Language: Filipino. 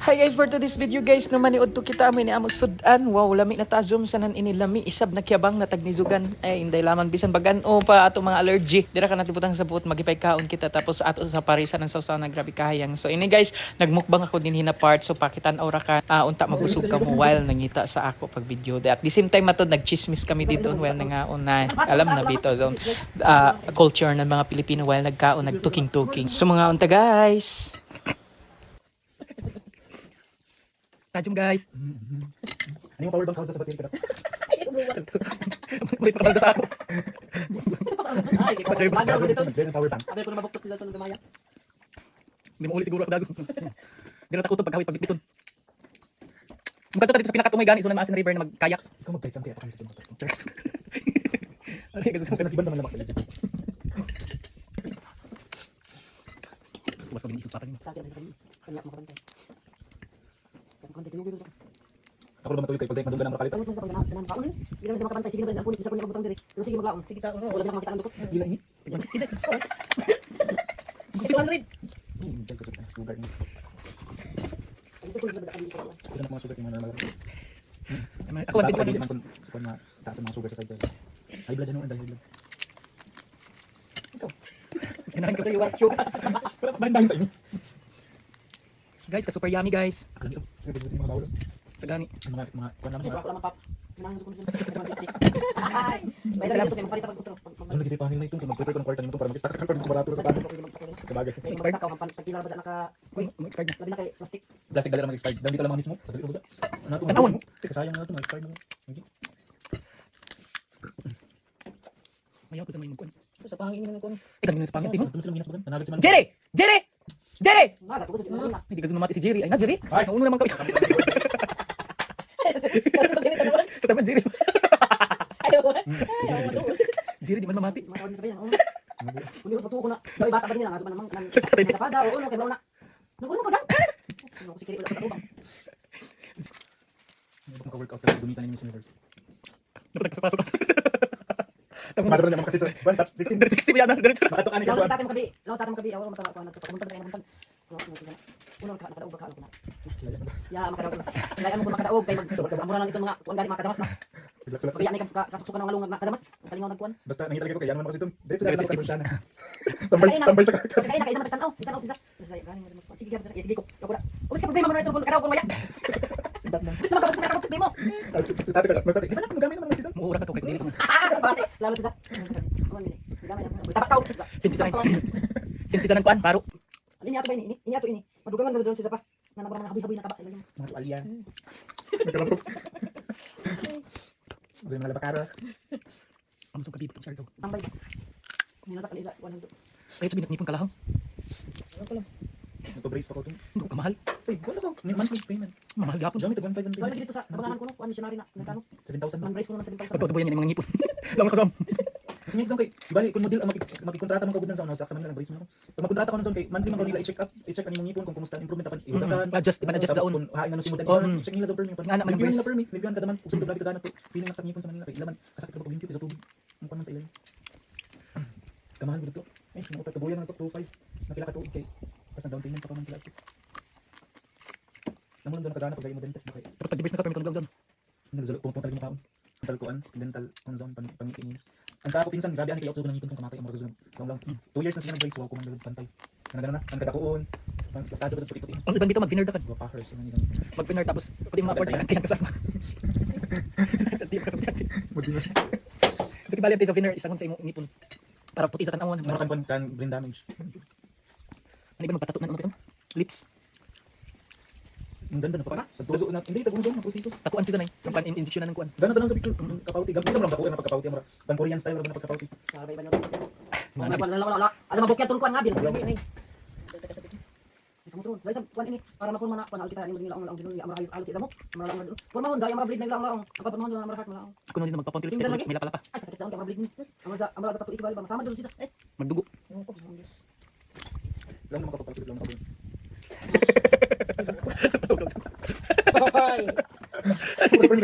Hi guys, for today's video guys, no maniud to kita amin ni amo sudan. Wow, lami na ta zoom sanan ini lami isab na kyabang na tagnizugan. Ay inday laman bisan bagan-o pa ato mga allergy. Dira ka natibutang sa buot magipay kaon kita tapos ato sa parisan ng sawsaw na grabe kahayang. So ini guys, nagmukbang ako din hina part so pakitan aura ka unta mabusog ka mo while nangita sa ako pag video. At the same time matod nagchismis kami dito while nangaon na alam na bito zone culture ng mga Pilipino while nagkaon nagtuking-tuking. So mga unta guys. Tajum guys. Ano yung power bank sa baterya? May pakalda sa ako. Power bank. Sabi ko na mabuktot sila sa Lumaya. Hindi mo ulit siguro ako dago. Hindi na takuto pagkawit pagbiton. Magkanta dito sa pinakatungay gani so na maasin river na magkayak. Ikaw mag-guide saan kaya kami dito. Ay kasi sa Nag-iban naman naman sila. was ko din isip pa rin. Sabi ko kanya mo kan. Kung dito yung dito. Ako naman tuloy kay pagdek madunggan ang makalit. Tawag mo sa pagganaan kaon. Hindi naman sa makabantay sige naman sa puno, isa puno butang diri. Pero sige maglaom. Sige ta. Wala na makita ang dukot. Gila ini. Sige. 200. Sugar ni. Isa ko sa kanila ko. Ito na mga sugar yung mga normal. Ako ang Dapat pinto. hindi man kung na taas ang mga sugar sa side. High blood ano ang high blood. Sinahin ko Pero yung sugar. Bahin tayo. guys, ka super yummy guys. Ano yun? Mga bawal. Sa gani. Mga kuwan naman. Wala lamang pap. Nang ko sa. Ay. May dala dito kay mapalita pag utro. Ano lagi pa nila ito so mag-prepare ko ng kwarta nito para mag-stack ka ng barato sa taas. Kabagay. Sige magsak ka pagkila ba naka. Uy, Mag-expired na. labi na kay plastic. Plastic dala mag-expired. Dami ka lang mga mismo. Sa dito ba? Ano to? Tanawon. Teka sayang na to mag-expired mo. Ayaw ko sa may mukon. Sa pangingin ng kon. Eh kanina sa pangit tingin. Tuloy sila minas bagan. Nanalo si Man. Jerry! Jerry! Jerry! Nga sa tugot yung na. Hindi ka sumati si Jerry. Ay na Jerry. Ay. Nauno naman kami. Kataman Jerry. Jerry di man mamati. Matawag sa bayan. Kundi ko patuko na. Dai bata ba nila nga naman nang. Sa katay. Nakapada o no kay na. Nagulo ko dan. Ano ko sikiri ulit sa tubang. Ano bang ka-workout ka gunitan ni Miss Universe? Dapat ka sa pasok. Madro naman kasi sa 1 taps 15. Diretso si Yana. Diretso. Makatok ani ka Lawas buwan. tatay mo kabi. Lawas tatay mo kabi. Ako matawa ko na pumunta na pumunta. Uno ka nakadaog ka na. Ya makadaog. Kaya mo ko makadaog kay mag-amura lang itong mga kuan gani makadamas na. Kaya ni kasuksukan ng ngalungan nakadamas. Kalingaw nagkuan. Basta nangita ko kaya naman kasi ito. Dito na lang sa Persian. Tambay sa kakak. Kaya na kay isa matanaw. Tanaw sisa. Gani mo. Sige ka sige ko. Ako na. Umis ka problema mo na itong kadaog ko maya. Gusto makabot sa kakabot mo. Tati ka. Tati. Iba na kung gamit naman dito. Muura ka to kay dili ko. Pati. Lalo sisa. Kuan ni. Gamay na. Tapakaw. Since ng kuan baro. Ini ato ba ini? Ini ato ini. Madugangan na doon sisa pa. Na nabarang habi-habi na taba sa ilalim. Mga tuwalya. Nagkalapok. Doon mga labakara. Amo sa kabi potong sardo. Tambay. Ni nasa kanisa kuan nito. Kaya sabi nipon kalahang. Ano pala? Ito brace pa ko ito. Hindi ko kamahal. Ay, wala ko. Monthly payment. Mamahal gapon. Diyan ito 1,500. Dali dito sa tabangan ko no, kuan missionary na. Nagkano? 7,000 Man ba? brace ko naman 7,000. Pagtutuboyan yan yung mga ngipon. Lang ka gam. Ngayon doon kay, ibali kung model ang makikontrata mo kagud sa ano sa Manila ng brace mo. Kung magkontrata ko doon kay monthly man ko nila i-check up, i-check ani mong ngipon kung kumusta ang improvement apan iudakan. Adjust, iban adjust daon. Kung hain ano si model, check nila daw permi. Nga na, man Nibyan brace. nila permi, nibyan ka daman usab dapat ganat to. Feeling sa ngipon sa Manila kay ilaman kasakit ka pag 20 sa tubig. Ang kuan man sa ilalim. Kamahal gud to. Eh, sino ta tubuyan na to 2.5. Napila ka tuig kay tas down payment pa man sila. Namun doon nakadana pag mo dentist ba kay. Pero pag dibis na ka permi kung daw. Nagzalo pumunta lagi makaon. Dental kuan, dental on down pangikin. Ang sa ako pinsan grabe ani kay auto nang ngipon kung kamatay ang mga resulta. Lang 2 years na sila nag-brace ko man pantay. Kana na, ang kadakuon. Ang estado sa puti-puti. Ang ibang dito mag-dinner ka. Go Packers yun ang Mag-dinner tapos pwede mga board kaya kasama. Sa tip ka sa chat. Modino. Sige bali tayo sa dinner isang sa imong ngipon. Para puti sa tanawon. Ano kan brain damage. Ano ba magpatato na ano lips. Ang ganda na pa. Pagtuso na hindi tagulo na proseso. Takuan siya na yung pan injection na ng kuan. Ganda lang sa picture. Kapauti gamit mo lang takuan na pagkapauti mo. Pan Korean style ra na pagkapauti. Sabi ba niyo? Wala. Ano mabukya tulkuan nga bil. Ini. Kamu turun. Guys, kuan ini para mapun mana kuan kita ni lang dinuli amra halos sa mo. Amra lang. Pun mahon gaya amra bleed na lang. Apa pa mahon amra heart malaong. Ako na din magpapuntil sa lips may lapalapa. Ay sakit daw amra bleed. Amra sa tatu ikbal ba sama dun sita. Magdugo. Ko Diyos. Lang naman kapapauti lang kapauti. Bye. Puro pa